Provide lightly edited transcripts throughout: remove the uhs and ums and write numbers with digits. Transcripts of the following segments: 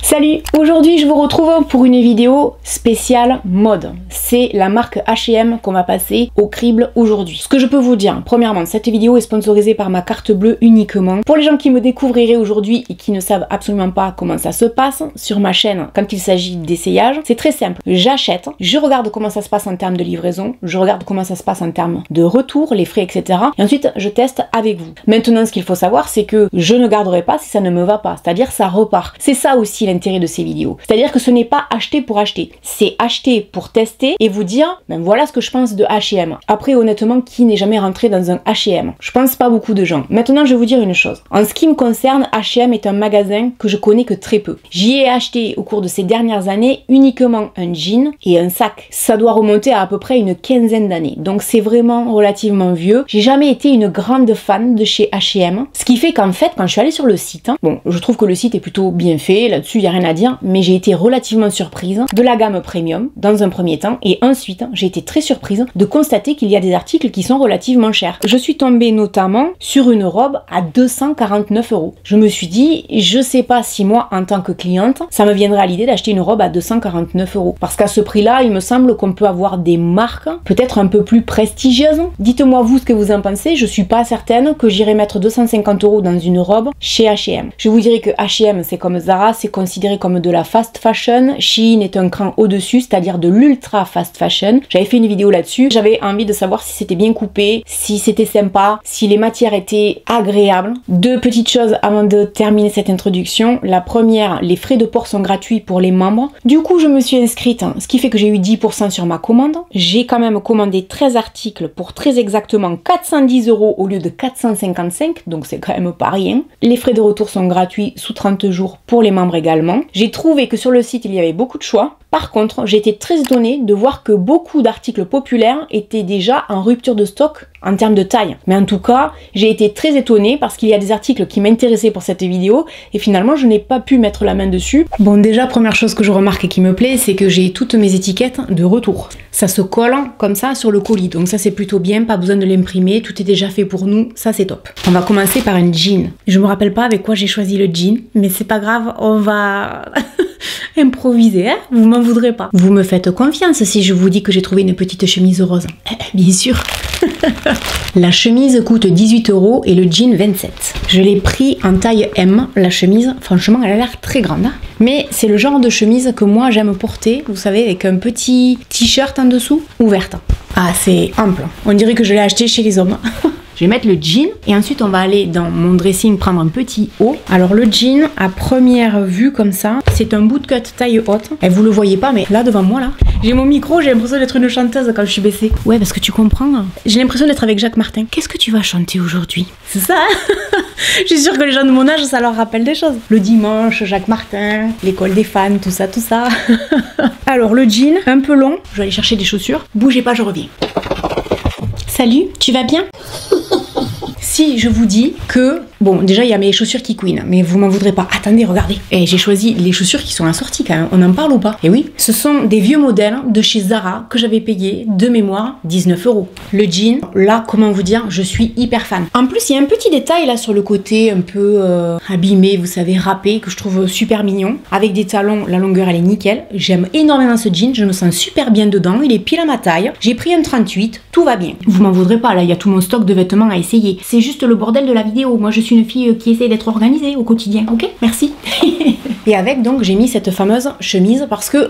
Salut, aujourd'hui je vous retrouve pour une vidéo spéciale mode. C'est la marque H&M qu'on va passer au crible aujourd'hui. Ce que je peux vous dire, premièrement, cette vidéo est sponsorisée par ma carte bleue uniquement. Pour les gens qui me découvriraient aujourd'hui et qui ne savent absolument pas comment ça se passe sur ma chaîne quand il s'agit d'essayage, c'est très simple. J'achète, je regarde comment ça se passe en termes de livraison, je regarde comment ça se passe en termes de retour, les frais, etc. Et ensuite je teste avec vous. Maintenant, ce qu'il faut savoir, c'est que je ne garderai pas si ça ne me va pas, c'est-à-dire ça repart. C'est ça aussi l'intérêt de ces vidéos. C'est-à-dire que ce n'est pas acheter pour acheter, c'est acheter pour tester et vous dire, ben voilà ce que je pense de H&M. Après, honnêtement, qui n'est jamais rentré dans un H&M? Je pense pas beaucoup de gens. Maintenant, je vais vous dire une chose. En ce qui me concerne, H&M est un magasin que je connais que très peu. J'y ai acheté au cours de ces dernières années uniquement un jean et un sac. Ça doit remonter à peu près une quinzaine d'années. Donc c'est vraiment relativement vieux. J'ai jamais été une grande fan de chez H&M. Ce qui fait qu'en fait, quand je suis allée sur le site, bon, je trouve que le site est plutôt bien fait. Là-dessus, il n'y a rien à dire. Mais j'ai été relativement surprise de la gamme premium dans un premier temps. Et ensuite, j'ai été très surprise de constater qu'il y a des articles qui sont relativement chers. Je suis tombée notamment sur une robe à 249 €. Je me suis dit, je sais pas si moi, en tant que cliente, ça me viendrait à l'idée d'acheter une robe à 249 €. Parce qu'à ce prix-là, il me semble qu'on peut avoir des marques peut-être un peu plus prestigieuses. Dites-moi vous ce que vous en pensez. Je suis pas certaine que j'irai mettre 250 € dans une robe chez H&M. Je vous dirais que H&M, c'est comme Zara, c'est considéré comme de la fast fashion. Shein est un cran au-dessus, c'est-à-dire de l'ultra fast fashion. J'avais fait une vidéo là-dessus. J'avais envie de savoir si c'était bien coupé, si c'était sympa, si les matières étaient agréables. Deux petites choses avant de terminer cette introduction. La première, les frais de port sont gratuits pour les membres. Du coup, je me suis inscrite, ce qui fait que j'ai eu 10% sur ma commande. J'ai quand même commandé 13 articles pour très exactement 410 € au lieu de 455, donc c'est quand même pas rien. Les frais de retour sont gratuits sous 30 jours pour les membres également. J'ai trouvé que sur le site, il y avait beaucoup de choix. Par contre, j'ai été très étonnée de voir que beaucoup d'articles populaires étaient déjà en rupture de stock en termes de taille. Mais en tout cas, j'ai été très étonnée parce qu'il y a des articles qui m'intéressaient pour cette vidéo et finalement, je n'ai pas pu mettre la main dessus. Bon, déjà, première chose que je remarque et qui me plaît, c'est que j'ai toutes mes étiquettes de retour. Ça se colle comme ça sur le colis, donc ça c'est plutôt bien, pas besoin de l'imprimer, tout est déjà fait pour nous, ça c'est top. On va commencer par un jean. Je me rappelle pas avec quoi j'ai choisi le jean, mais c'est pas grave, on va... improviser, hein? Vous m'en voudrez pas. Vous me faites confiance si je vous dis que j'ai trouvé une petite chemise rose. Bien sûr. La chemise coûte 18 € et le jean 27. Je l'ai pris en taille M. La chemise, franchement, elle a l'air très grande. Hein, mais c'est le genre de chemise que moi j'aime porter, vous savez, avec un petit t-shirt en dessous, ouverte. Ah, c'est ample. On dirait que je l'ai acheté chez les hommes. Je vais mettre le jean et ensuite on va aller dans mon dressing prendre un petit haut. Alors le jean, à première vue comme ça, c'est un bootcut taille haute. Et vous le voyez pas, mais là devant moi là, j'ai mon micro, j'ai l'impression d'être une chanteuse quand je suis baissée. Ouais, parce que tu comprends, j'ai l'impression d'être avec Jacques Martin. Qu'est-ce que tu vas chanter aujourd'hui? C'est ça. Je suis sûre que les gens de mon âge, ça leur rappelle des choses. Le dimanche, Jacques Martin, l'école des fans, tout ça, tout ça. Alors le jean, un peu long, je vais aller chercher des chaussures. Bougez pas, je reviens. Salut, tu vas bien? Si je vous dis que, bon, déjà il y a mes chaussures qui couinent, mais vous m'en voudrez pas. Attendez, regardez. Et j'ai choisi les chaussures qui sont assorties quand même. On en parle ou pas? Et oui, ce sont des vieux modèles de chez Zara que j'avais payé de mémoire 19 €. Le jean, là, comment vous dire, je suis hyper fan. En plus, il y a un petit détail là sur le côté un peu abîmé, vous savez, râpé, que je trouve super mignon. Avec des talons, la longueur elle est nickel. J'aime énormément ce jean, je me sens super bien dedans. Il est pile à ma taille. J'ai pris un 38, tout va bien. Vous m'en voudrez pas, là, il y a tout mon stock de vêtements à essayer. C'est juste le bordel de la vidéo. Moi, je suis une fille qui essaie d'être organisée au quotidien, ok? Merci. Et avec, donc, j'ai mis cette fameuse chemise parce que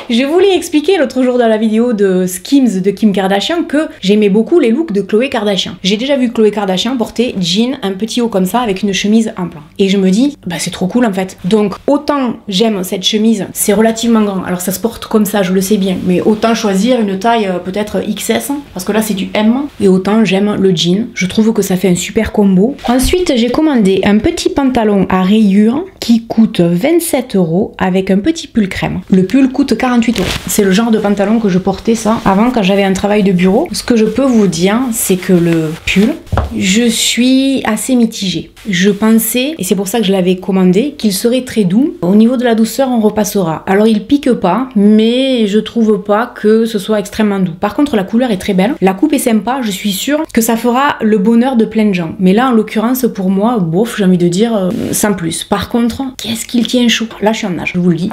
je voulais expliquer l'autre jour dans la vidéo de Skims de Kim Kardashian que j'aimais beaucoup les looks de Khloé Kardashian. J'ai déjà vu Khloé Kardashian porter jean, un petit haut comme ça avec une chemise en plan. Et je me dis, bah c'est trop cool en fait. Donc autant j'aime cette chemise, c'est relativement grand. Alors ça se porte comme ça, je le sais bien, mais autant choisir une taille peut-être XS parce que là c'est du M. Et autant j'aime le jean. Je trouve que ça fait un super combo. Ensuite, j'ai commandé un petit pantalon à rayures qui coûte 27 € avec un petit pull crème. Le pull coûte 48 €. C'est le genre de pantalon que je portais ça avant quand j'avais un travail de bureau. Ce que je peux vous dire, c'est que le pull, Je suis assez mitigée. Je pensais, et c'est pour ça que je l'avais commandé, qu'il serait très doux. Au niveau de la douceur, on repassera. Alors il pique pas, mais je trouve pas que ce soit extrêmement doux. Par contre, la couleur est très belle. La coupe est sympa, je suis sûre que ça fera le bonheur de plein de gens. Mais là, en l'occurrence, pour moi, bof, j'ai envie de dire sans plus. Par contre, qu'est-ce qu'il tient chaud. Là, je suis en nage, je vous le dis.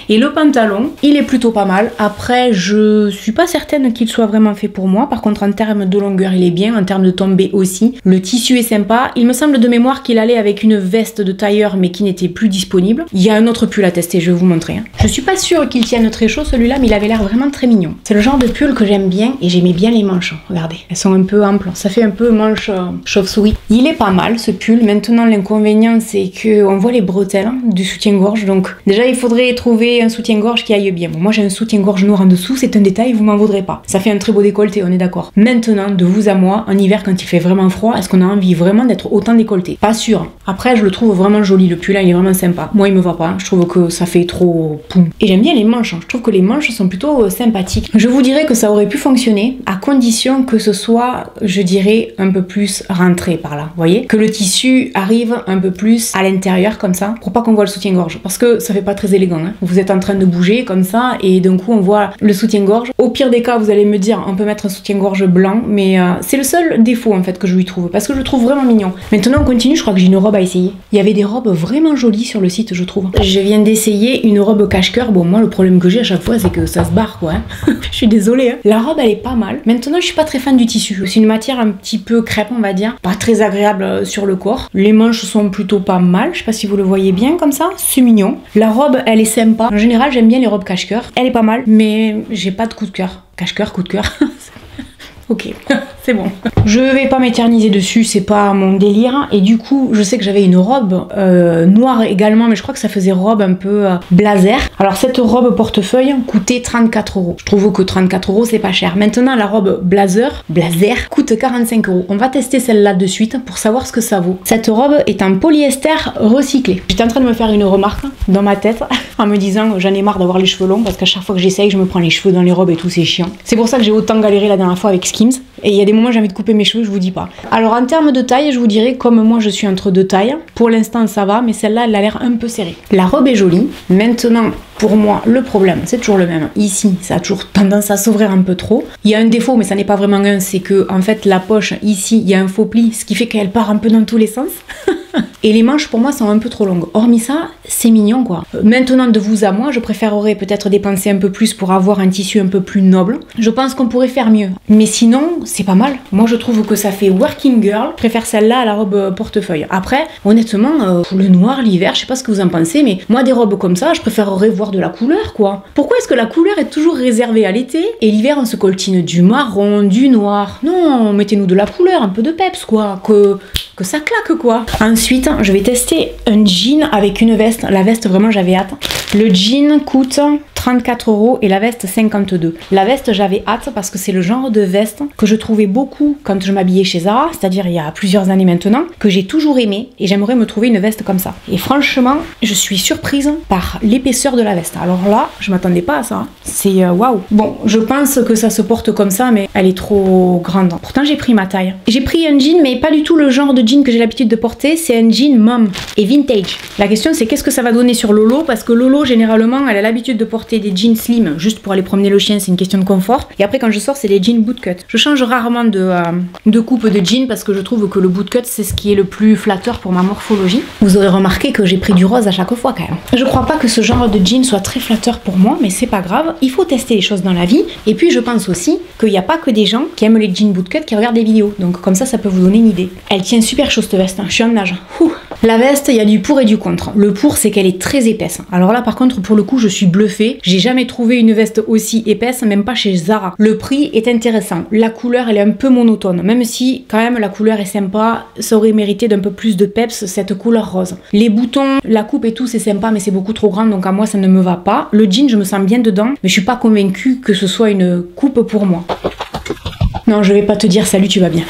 Et le pantalon, il est plutôt pas mal. Après, je suis pas certaine qu'il soit vraiment fait pour moi. Par contre, en termes de longueur, il est bien. En termes de tombée aussi. Le tissu est sympa. Il me semble de mémoire qu'il allait avec une veste de tailleur, mais qui n'était plus disponible. Il y a un autre pull à tester, je vais vous montrer. Je suis pas sûre qu'il tienne très chaud celui-là, mais il avait l'air vraiment très mignon. C'est le genre de pull que j'aime bien et j'aimais bien les manches. Regardez, elles sont un peu amples. Ça fait un peu manche chauve-souris. Il est pas mal ce pull. Maintenant, l'inconvénient, c'est que on voit les bretelles du soutien-gorge. Donc déjà, il faudrait trouver un soutien-gorge qui aille bien. Bon, moi, j'ai un soutien-gorge noir en dessous. C'est un détail, vous m'en voudrez pas. Ça fait un très beau décolleté, on est d'accord. Maintenant, de vous à moi, en hiver, quand il fait vraiment froid, est-ce qu'on a envie vraiment d'être autant décolleté? Pas sûr. Après, je le trouve vraiment joli. Le pull là, il est vraiment sympa. Moi, il me va pas. Je trouve que ça fait trop poum. Et j'aime bien les manches. Je trouve que les manches sont plutôt sympathiques. Je vous dirais que ça aurait pu fonctionner à condition que ce soit, je dirais, un peu plus rentré par là. Vous voyez? Que le tissu arrive un peu plus à l'intérieur comme ça, pour pas qu'on voit le soutien-gorge. Parce que ça fait pas très élégant. Hein. Vous êtes en train de bouger comme ça et d'un coup, on voit le soutien-gorge. Au pire des cas, vous allez me dire, on peut mettre un soutien-gorge blanc, mais c'est le seul défaut en fait que je lui trouve. Parce que je le trouve vraiment mignon. Maintenant, on continue. Je crois que j'ai une robe à essayer. Il y avait des robes vraiment jolies sur le site, je trouve. Je viens d'essayer une robe cache-cœur. Bon, moi, le problème que j'ai à chaque fois, c'est que ça se barre, quoi. Hein. Je suis désolée. Hein. La robe, elle est pas mal. Maintenant, je suis pas très fan du tissu. C'est une matière un petit peu crêpe, on va dire. Pas très agréable sur le corps. Les manches sont plutôt pas mal. Je sais pas si vous le voyez bien comme ça. C'est mignon. La robe, elle est sympa. En général, j'aime bien les robes cache-cœur. Elle est pas mal, mais j'ai pas de coup de cœur. Cache-cœur, coup de cœur. Ok, c'est bon. Je vais pas m'éterniser dessus, c'est pas mon délire. Et du coup, je sais que j'avais une robe noire également, mais je crois que ça faisait robe un peu blazer. Alors cette robe portefeuille coûtait 34 €. Je trouve que 34 € c'est pas cher. Maintenant, la robe blazer coûte 45 €. On va tester celle-là de suite pour savoir ce que ça vaut. Cette robe est en polyester recyclé. J'étais en train de me faire une remarque dans ma tête en me disant j'en ai marre d'avoir les cheveux longs parce qu'à chaque fois que j'essaye, je me prends les cheveux dans les robes et tout, c'est chiant. C'est pour ça que j'ai autant galéré la dernière fois avec Skims. Et il y a des moments j'ai envie de couper mes cheveux, je vous dis pas. Alors en termes de taille, je vous dirais comme moi je suis entre deux tailles. Pour l'instant ça va, mais celle-là elle a l'air un peu serrée. La robe est jolie. Maintenant, pour moi, le problème c'est toujours le même. Ici, ça a toujours tendance à s'ouvrir un peu trop. Il y a un défaut, mais ça n'est pas vraiment un, c'est que en fait la poche ici, il y a un faux pli, ce qui fait qu'elle part un peu dans tous les sens. Et les manches pour moi sont un peu trop longues. Hormis ça, c'est mignon quoi. Maintenant de vous à moi, je préférerais peut-être dépenser un peu plus pour avoir un tissu un peu plus noble. Je pense qu'on pourrait faire mieux. Mais sinon, c'est pas mal. Moi je trouve que ça fait working girl. Je préfère celle-là à la robe portefeuille. Après, honnêtement, pour le noir, l'hiver, je sais pas ce que vous en pensez, mais moi des robes comme ça, je préférerais voir de la couleur quoi. Pourquoi est-ce que la couleur est toujours réservée à l'été et l'hiver on se coltine du marron, du noir? Non, mettez-nous de la couleur, un peu de peps quoi. Que ça claque quoi. Ensuite, je vais tester un jean avec une veste. La veste, vraiment, j'avais hâte. Le jean coûte 34 € et la veste 52. La veste, j'avais hâte parce que c'est le genre de veste que je trouvais beaucoup quand je m'habillais chez Zara, c'est-à-dire il y a plusieurs années maintenant, que j'ai toujours aimé et j'aimerais me trouver une veste comme ça. Et franchement, je suis surprise par l'épaisseur de la veste. Alors là, je m'attendais pas à ça. C'est waouh. Bon, je pense que ça se porte comme ça, mais elle est trop grande. Pourtant, j'ai pris ma taille. J'ai pris un jean, mais pas du tout le genre de jean que j'ai l'habitude de porter. C'est un jean mom et vintage. La question, c'est qu'est-ce que ça va donner sur Lolo? Parce que Lolo, généralement, elle a l'habitude de porter des jeans slim juste pour aller promener le chien, c'est une question de confort. Et après, quand je sors, c'est des jeans bootcut. Je change rarement de coupe de jean parce que je trouve que le bootcut, c'est ce qui est le plus flatteur pour ma morphologie. Vous aurez remarqué que j'ai pris du rose à chaque fois quand même. Je crois pas que ce genre de jean soit très flatteur pour moi, mais c'est pas grave. Il faut tester les choses dans la vie. Et puis, je pense aussi qu'il n'y a pas que des gens qui aiment les jeans bootcut qui regardent des vidéos. Donc, comme ça peut vous donner une idée. Elle tient super chaud cette veste. Je suis en nage. Ouh. La veste, il y a du pour et du contre. Le pour, c'est qu'elle est très épaisse. Alors là, par contre, pour le coup, je suis bluffée. J'ai jamais trouvé une veste aussi épaisse, même pas chez Zara. Le prix est intéressant. La couleur, elle est un peu monotone. Même si, quand même, la couleur est sympa, ça aurait mérité d'un peu plus de peps, cette couleur rose. Les boutons, la coupe et tout, c'est sympa, mais c'est beaucoup trop grand, donc à moi, ça ne me va pas. Le jean, je me sens bien dedans, mais je suis pas convaincue que ce soit une coupe pour moi. Non, je vais pas te dire salut, tu vas bien.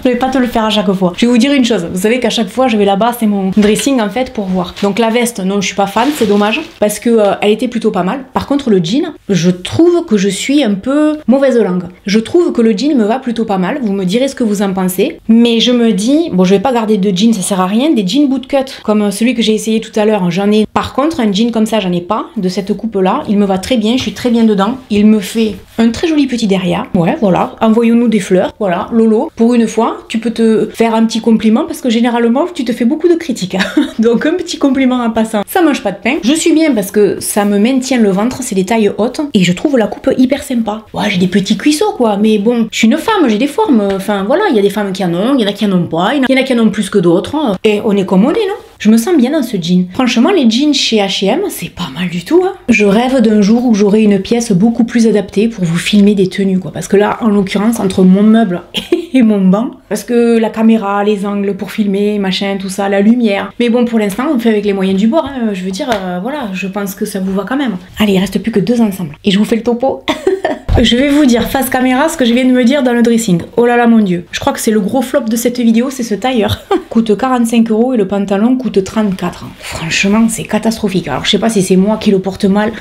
Je vais pas te le faire à chaque fois. Je vais vous dire une chose, vous savez qu'à chaque fois je vais là-bas, c'est mon dressing en fait pour voir. Donc la veste, non je suis pas fan, c'est dommage, parce que elle était plutôt pas mal. Par contre le jean, je trouve que je suis un peu mauvaise langue. Je trouve que le jean me va plutôt pas mal, vous me direz ce que vous en pensez. Mais je me dis, bon je vais pas garder de jean, ça sert à rien, des jeans bootcut comme celui que j'ai essayé tout à l'heure, j'en ai. Par contre un jean comme ça j'en ai pas, de cette coupe là, il me va très bien, je suis très bien dedans. Il me fait un très joli petit derrière, ouais voilà, envoyons-nous des fleurs, voilà, Lolo, pour une fois, tu peux te faire un petit compliment parce que généralement tu te fais beaucoup de critiques, donc un petit compliment en passant, ça mange pas de pain. Je suis bien parce que ça me maintient le ventre, c'est des tailles hautes et je trouve la coupe hyper sympa. Ouais, j'ai des petits cuisseaux quoi, mais bon, je suis une femme, j'ai des formes, enfin voilà, il y a des femmes qui en ont, il y en a qui en ont pas, il y en a qui en ont plus que d'autres, et on est comme on est, non? Je me sens bien dans ce jean. Franchement, les jeans chez H&M, c'est pas mal du tout. Hein. Je rêve d'un jour où j'aurai une pièce beaucoup plus adaptée pour vous filmer des tenues, quoi. Parce que là, en l'occurrence, entre mon meuble et mon banc, parce que la caméra, les angles pour filmer, machin, tout ça, la lumière. Mais bon, pour l'instant, on fait avec les moyens du bord. Hein. Je veux dire, voilà, je pense que ça vous va quand même. Allez, il reste plus que 2 ensemble. Et je vous fais le topo. Je vais vous dire face caméra ce que je viens de me dire dans le dressing. Oh là là mon dieu. Je crois que c'est le gros flop de cette vidéo, c'est ce tailleur. Coûte 45 € et le pantalon coûte 34. Franchement, c'est catastrophique. Alors je sais pas si c'est moi qui le porte mal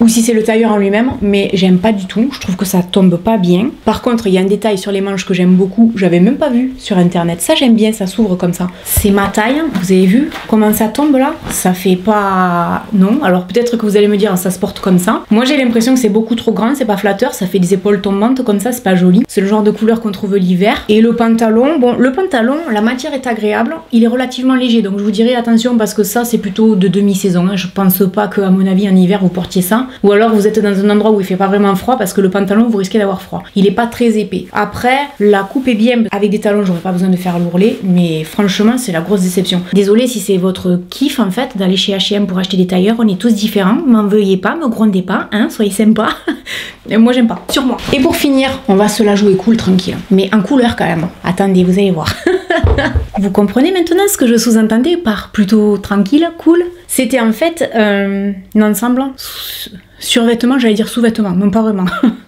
ou si c'est le tailleur en lui-même, mais j'aime pas du tout. Je trouve que ça tombe pas bien. Par contre, il y a un détail sur les manches que j'aime beaucoup. J'avais même pas vu sur internet. Ça j'aime bien, ça s'ouvre comme ça. C'est ma taille. Vous avez vu comment ça tombe là? Ça fait pas... Non. Alors peut-être que vous allez me dire ça se porte comme ça. Moi j'ai l'impression que c'est beaucoup trop grand, c'est pas flatteur. Ça fait des épaules tombantes comme ça, c'est pas joli. C'est le genre de couleur qu'on trouve l'hiver. Et le pantalon, bon, le pantalon, la matière est agréable. Il est relativement léger, donc je vous dirais attention parce que ça, c'est plutôt de demi-saison. Hein. Je pense pas que, à mon avis, en hiver, vous portiez ça. Ou alors vous êtes dans un endroit où il fait pas vraiment froid parce que le pantalon, vous risquez d'avoir froid. Il est pas très épais. Après, la coupe est bien. Avec des talons, j'aurais pas besoin de faire l'ourlet, mais franchement, c'est la grosse déception. Désolée si c'est votre kiff en fait d'aller chez H&M pour acheter des tailleurs. On est tous différents. M'en veuillez pas, me grondez pas, hein. Soyez sympa. Moi, j'aime pas. Sur moi. Et pour finir, on va se la jouer cool, tranquille. Mais en couleur quand même. Attendez, vous allez voir. Vous comprenez maintenant ce que je sous-entendais par plutôt tranquille, cool? C'était en fait un ensemble survêtement, j'allais dire sous-vêtement, non pas vraiment.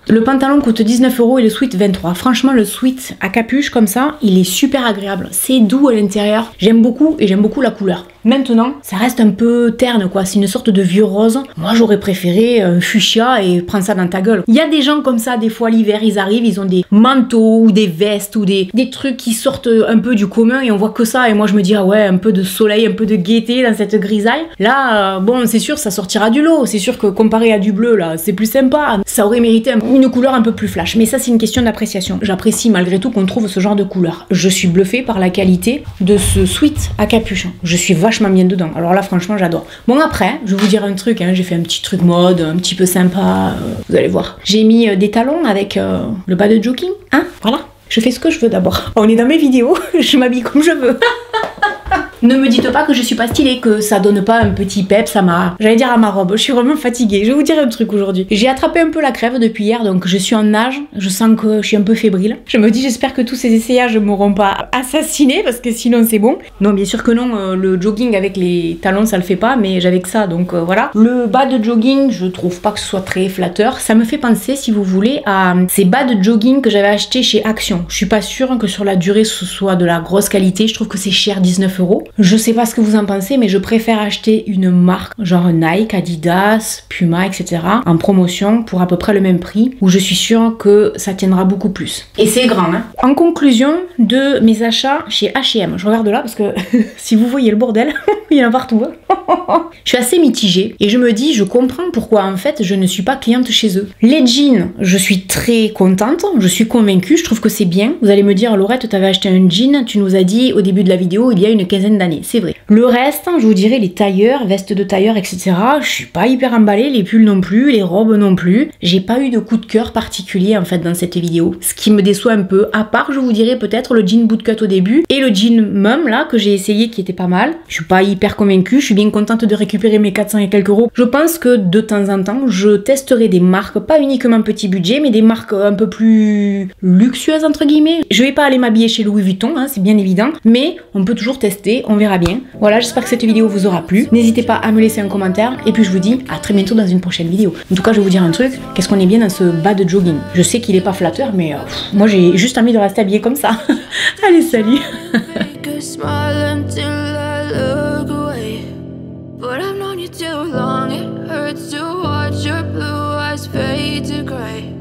Le pantalon coûte 19 € et le sweat 23. Franchement, le sweat à capuche comme ça, il est super agréable. C'est doux à l'intérieur. J'aime beaucoup et j'aime beaucoup la couleur. Maintenant, ça reste un peu terne quoi, c'est une sorte de vieux rose. Moi j'aurais préféré fuchsia et prends ça dans ta gueule. Il y a des gens comme ça, des fois l'hiver ils arrivent, ils ont des manteaux ou des vestes ou des trucs qui sortent un peu du commun et on voit que ça. Et moi je me dis ah ouais, un peu de soleil, un peu de gaieté dans cette grisaille. Là, bon c'est sûr ça sortira du lot, c'est sûr que comparé à du bleu là, c'est plus sympa. Ça aurait mérité une couleur un peu plus flash, mais ça c'est une question d'appréciation. J'apprécie malgré tout qu'on trouve ce genre de couleur. Je suis bluffée par la qualité de ce sweat à capuche. Je suis vachement bien dedans. Alors là, franchement, j'adore. Bon, après, je vais vous dire un truc. Hein, j'ai fait un petit truc mode, un petit peu sympa. Vous allez voir. J'ai mis des talons avec le bas de jogging. Hein, voilà. Je fais ce que je veux d'abord. On est dans mes vidéos. Je m'habille comme je veux. Ne me dites pas que je suis pas stylée, que ça donne pas un petit peps à ma... J'allais dire à ma robe, je suis vraiment fatiguée. Je vais vous dire un truc aujourd'hui. J'ai attrapé un peu la crève depuis hier, donc je suis en nage. Je sens que je suis un peu fébrile. Je me dis, j'espère que tous ces essayages m'auront pas assassiné, parce que sinon c'est bon. Non, bien sûr que non, le jogging avec les talons, ça le fait pas, mais j'avais que ça, donc voilà. Le bas de jogging, je trouve pas que ce soit très flatteur. Ça me fait penser, si vous voulez, à ces bas de jogging que j'avais acheté chez Action. Je suis pas sûre que sur la durée, ce soit de la grosse qualité. Je trouve que c'est cher, 19 €. Je sais pas ce que vous en pensez, mais je préfère acheter une marque genre Nike, Adidas, Puma, etc. en promotion pour à peu près le même prix, où je suis sûre que ça tiendra beaucoup plus. Et c'est grand, hein. En conclusion de mes achats chez H&M, je regarde là parce que si vous voyez le bordel, il y en a partout. Hein. Je suis assez mitigée et je me dis, je comprends pourquoi en fait je ne suis pas cliente chez eux. Les jeans, je suis très contente, je suis convaincue, je trouve que c'est bien. Vous allez me dire, Laurette, tu avais acheté un jean, tu nous as dit au début de la vidéo, il y a une quinzaine d'années. C'est vrai. Le reste, je vous dirais les tailleurs, vestes de tailleur, etc. Je suis pas hyper emballée, les pulls non plus, les robes non plus. J'ai pas eu de coup de cœur particulier en fait dans cette vidéo. Ce qui me déçoit un peu, à part je vous dirais peut-être le jean bootcut au début et le jean mum là que j'ai essayé qui était pas mal. Je suis pas hyper convaincue, je suis bien contente de récupérer mes 400 et quelques euros. Je pense que de temps en temps, je testerai des marques, pas uniquement petit budget, mais des marques un peu plus luxueuses entre guillemets. Je vais pas aller m'habiller chez Louis Vuitton, hein, c'est bien évident, mais on peut toujours tester, on verra bien. Voilà, j'espère que cette vidéo vous aura plu. N'hésitez pas à me laisser un commentaire. Et puis je vous dis à très bientôt dans une prochaine vidéo. En tout cas, je vais vous dire un truc. Qu'est-ce qu'on est bien dans ce bas de jogging. Je sais qu'il est pas flatteur, mais moi j'ai juste envie de rester habillée comme ça. Allez, salut. But I've known you too long, it hurts to watch your blue eyes fade to gray.